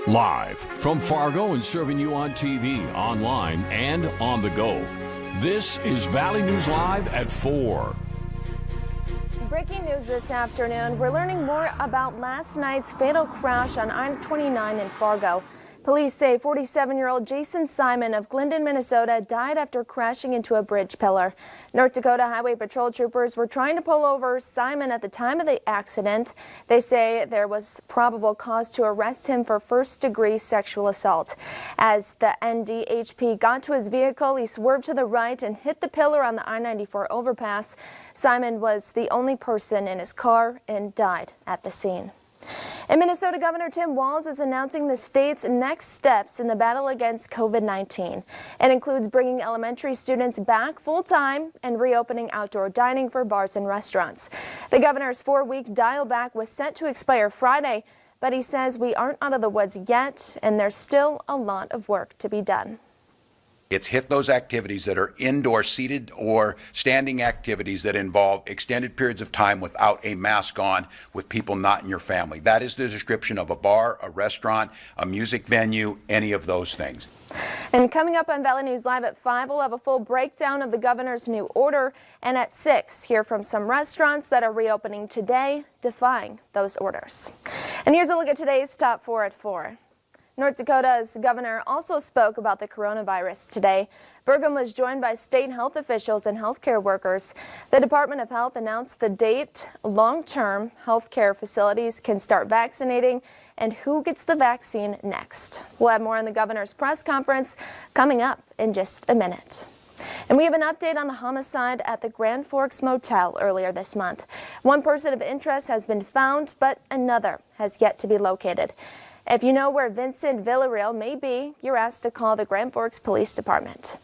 Live from Fargo and serving you on TV, online, and on the go. This is Valley News Live at 4. Breaking news this afternoon. We're learning more about last night's fatal crash on I-29 in Fargo. Police say 47-year-old Jason Simon of Glendon, Minnesota died after crashing into a bridge pillar. North Dakota Highway Patrol troopers were trying to pull over Simon at the time of the accident. They say there was probable cause to arrest him for first-degree sexual assault. As the NDHP got to his vehicle, he swerved to the right and hit the pillar on the I-94 overpass. Simon was the only person in his car and died at the scene. And Minnesota Governor Tim Walz is announcing the state's next steps in the battle against COVID-19. It includes bringing elementary students back full-time and reopening outdoor dining for bars and restaurants. The governor's 4-week dial back was set to expire Friday, but he says we aren't out of the woods yet, and there's still a lot of work to be done. It's hit those activities that are indoor seated or standing activities that involve extended periods of time without a mask on with people not in your family. That is the description of a bar, a restaurant, a music venue, any of those things. And coming up on Valley News Live at 5, we'll have a full breakdown of the governor's new order. And at 6, hear from some restaurants that are reopening today, defying those orders. And here's a look at today's top 4 at 4. North Dakota's governor also spoke about the coronavirus today. Burgum was joined by state health officials and healthcare workers. The Department of Health announced the date long-term healthcare facilities can start vaccinating and who gets the vaccine next. We'll have more on the governor's press conference coming up in just a minute. And we have an update on the homicide at the Grand Forks Motel earlier this month. One person of interest has been found, but another has yet to be located. If you know where Vincent Villarreal may be, you're asked to call the Grand Forks Police Department.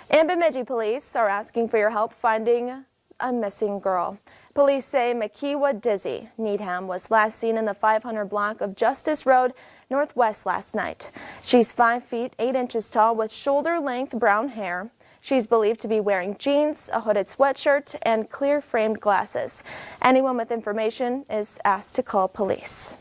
And Bemidji police are asking for your help finding a missing girl. Police say Makiwa Dizzy Needham was last seen in the 500 block of Justice Road Northwest last night. She's 5 feet 8 inches tall with shoulder-length brown hair. She's believed to be wearing jeans, a hooded sweatshirt, and clear framed glasses. Anyone with information is asked to call police.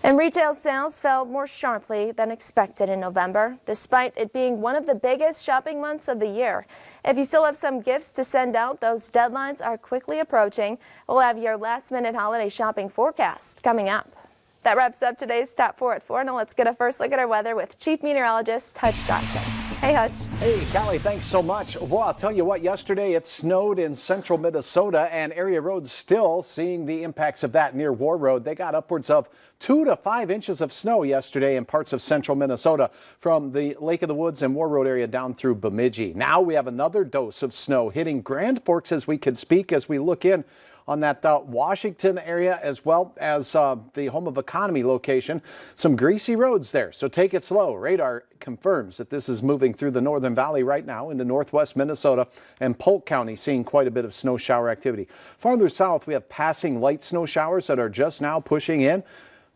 And retail sales fell more sharply than expected in November, despite it being one of the biggest shopping months of the year. If you still have some gifts to send out, those deadlines are quickly approaching. We'll have your last-minute holiday shopping forecast coming up. That wraps up today's Top 4 at 4. Now let's get a first look at our weather with Chief Meteorologist Hutch Johnson. Hey, Hutch. Hey, Callie, thanks so much. Well, I'll tell you what, yesterday it snowed in central Minnesota, and area roads still seeing the impacts of that near War Road. They got upwards of 2 to 5 inches of snow yesterday in parts of central Minnesota from the Lake of the Woods and War Road area down through Bemidji. Now we have another dose of snow hitting Grand Forks as we can speak, as we look in on that Washington area, as well as the Home of Economy location. Some greasy roads there, so take it slow. Radar confirms that this is moving through the Northern Valley right now into northwest Minnesota, and Polk County seeing quite a bit of snow shower activity. Farther south, we have passing light snow showers that are just now pushing in.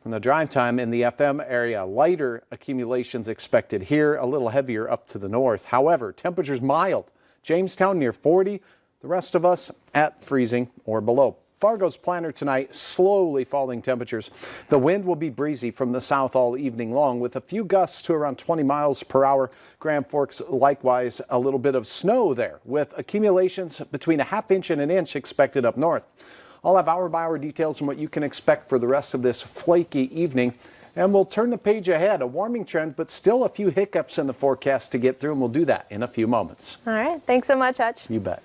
From the drive time in the FM area, lighter accumulations expected here, a little heavier up to the north. However, temperatures mild. Jamestown near 40. The rest of us at freezing or below. Fargo's planner tonight, slowly falling temperatures. The wind will be breezy from the south all evening long with a few gusts to around 20 miles per hour. Grand Forks, likewise, a little bit of snow there with accumulations between a ½ inch and an inch expected up north. I'll have hour-by-hour details on what you can expect for the rest of this flaky evening. And we'll turn the page ahead, a warming trend, but still a few hiccups in the forecast to get through, and we'll do that in a few moments. All right. Thanks so much, Hutch. You bet.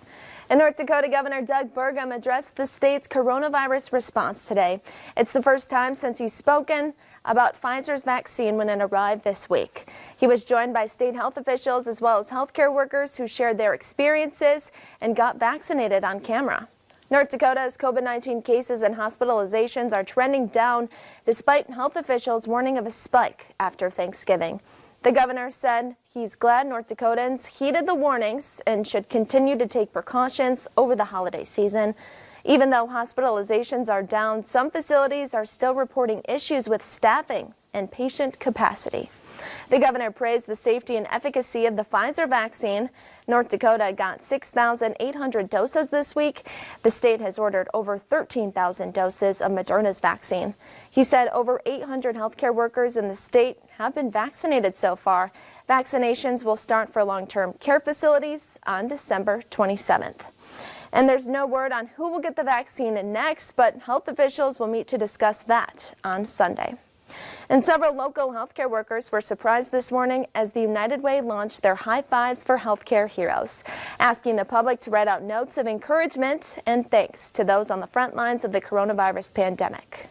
And North Dakota Governor Doug Burgum addressed the state's coronavirus response today. It's the first time since he's spoken about Pfizer's vaccine when it arrived this week. He was joined by state health officials as well as healthcare workers who shared their experiences and got vaccinated on camera. North Dakota's COVID-19 cases and hospitalizations are trending down despite health officials warning of a spike after Thanksgiving. The governor said he's glad North Dakotans heeded the warnings and should continue to take precautions over the holiday season. Even though hospitalizations are down, some facilities are still reporting issues with staffing and patient capacity. The governor praised the safety and efficacy of the Pfizer vaccine. North Dakota got 6,800 doses this week. The state has ordered over 13,000 doses of Moderna's vaccine. He said over 800 healthcare workers in the state have been vaccinated so far. Vaccinations will start for long-term care facilities on December 27th. And there's no word on who will get the vaccine next, but health officials will meet to discuss that on Sunday. And several local healthcare workers were surprised this morning as the United Way launched their High Fives for Healthcare Heroes, asking the public to write out notes of encouragement and thanks to those on the front lines of the coronavirus pandemic.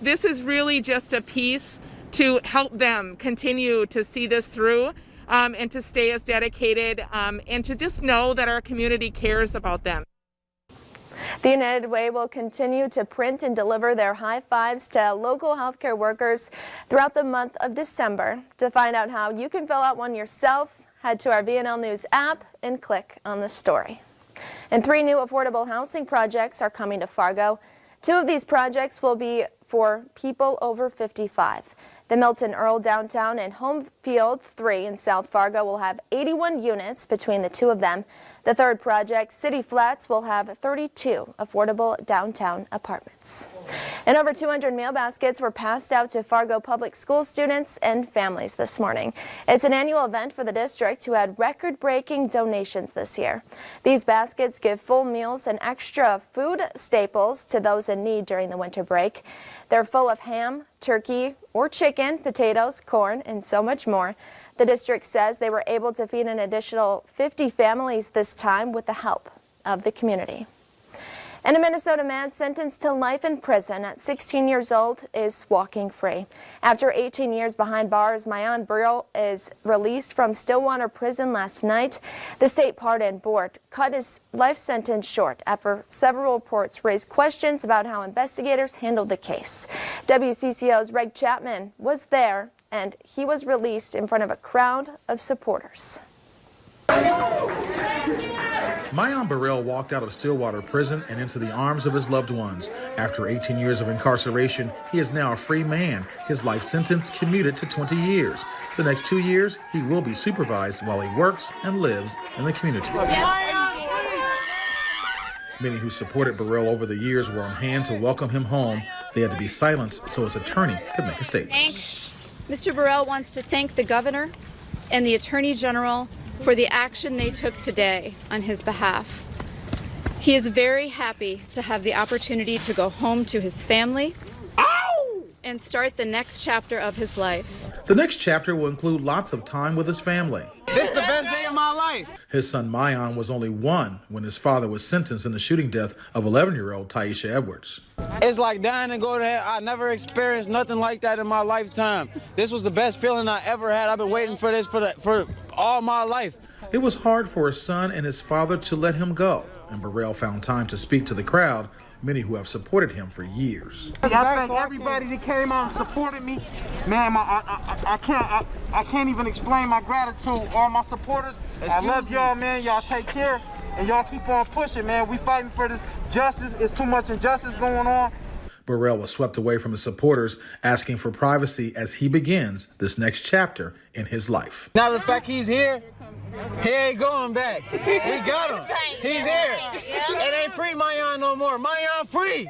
This is really just a piece to help them continue to see this through and to stay as dedicated and to just know that our community cares about them. The United Way will continue to print and deliver their high fives to local healthcare workers throughout the month of December. To find out how you can fill out one yourself, head to our VNL News app and click on the story. And 3 new affordable housing projects are coming to Fargo. 2 of these projects will be for people over 55. The Milton Earl downtown and Homefield 3 in South Fargo will have 81 units between the 2 of them. The third project, City Flats, will have 32 affordable downtown apartments. And over 200 meal baskets were passed out to Fargo public school students and families this morning. It's an annual event for the district who had record-breaking donations this year. These baskets give full meals and extra food staples to those in need during the winter break. They're full of ham, turkey, or chicken, potatoes, corn, and so much more. The district says they were able to feed an additional 50 families this time with the help of the community. And a Minnesota man sentenced to life in prison at 16 years old is walking free. After 18 years behind bars, Mayan Burrell is released from Stillwater Prison last night. The state pardon board cut his life sentence short after several reports raised questions about how investigators handled the case. WCCO's Reg Chapman was there, and he was released in front of a crowd of supporters. Mayan Burrell walked out of Stillwater Prison and into the arms of his loved ones. After 18 years of incarceration, he is now a free man. His life sentence commuted to 20 years. The next 2 years, he will be supervised while he works and lives in the community. Many who supported Burrell over the years were on hand to welcome him home. They had to be silenced so his attorney could make a statement. Mr. Burrell wants to thank the governor and the attorney general for the action they took today on his behalf. He is very happy to have the opportunity to go home to his family and start the next chapter of his life. The next chapter will include lots of time with his family. This is the best day of my life. His son Mayan was only 1 when his father was sentenced in the shooting death of 11-year-old Taisha Edwards. It's like dying and go to hell. I never experienced nothing like that in my lifetime. This was the best feeling I ever had. I've been waiting for this for all my life. It was hard for his son and his father to let him go, and Burrell found time to speak to the crowd, many who have supported him for years. I thank everybody that came out and supported me. Man, I can't even explain my gratitude. All my supporters, I love y'all, man. Y'all take care, and y'all keep on pushing, man. We fighting for this justice. It's too much injustice going on. Burrell was swept away from his supporters, asking for privacy as he begins this next chapter in his life. Now the fact he's here, he ain't going back. We got him. He's here. It ain't free Mayan no more. Mayan free.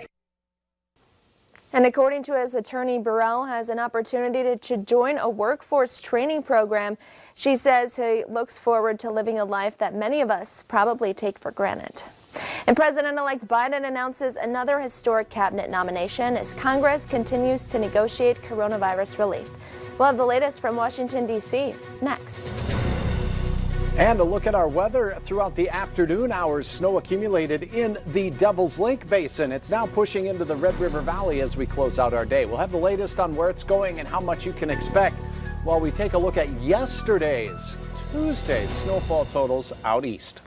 And according to his attorney, Burrell has an opportunity to join a workforce training program. She says he looks forward to living a life that many of us probably take for granted. And President-elect Biden announces another historic cabinet nomination as Congress continues to negotiate coronavirus relief. We'll have the latest from Washington, D.C. next. And a look at our weather throughout the afternoon hours. Snow accumulated in the Devil's Lake Basin. It's now pushing into the Red River Valley as we close out our day. We'll have the latest on where it's going and how much you can expect while we take a look at yesterday's, Tuesday's snowfall totals out east.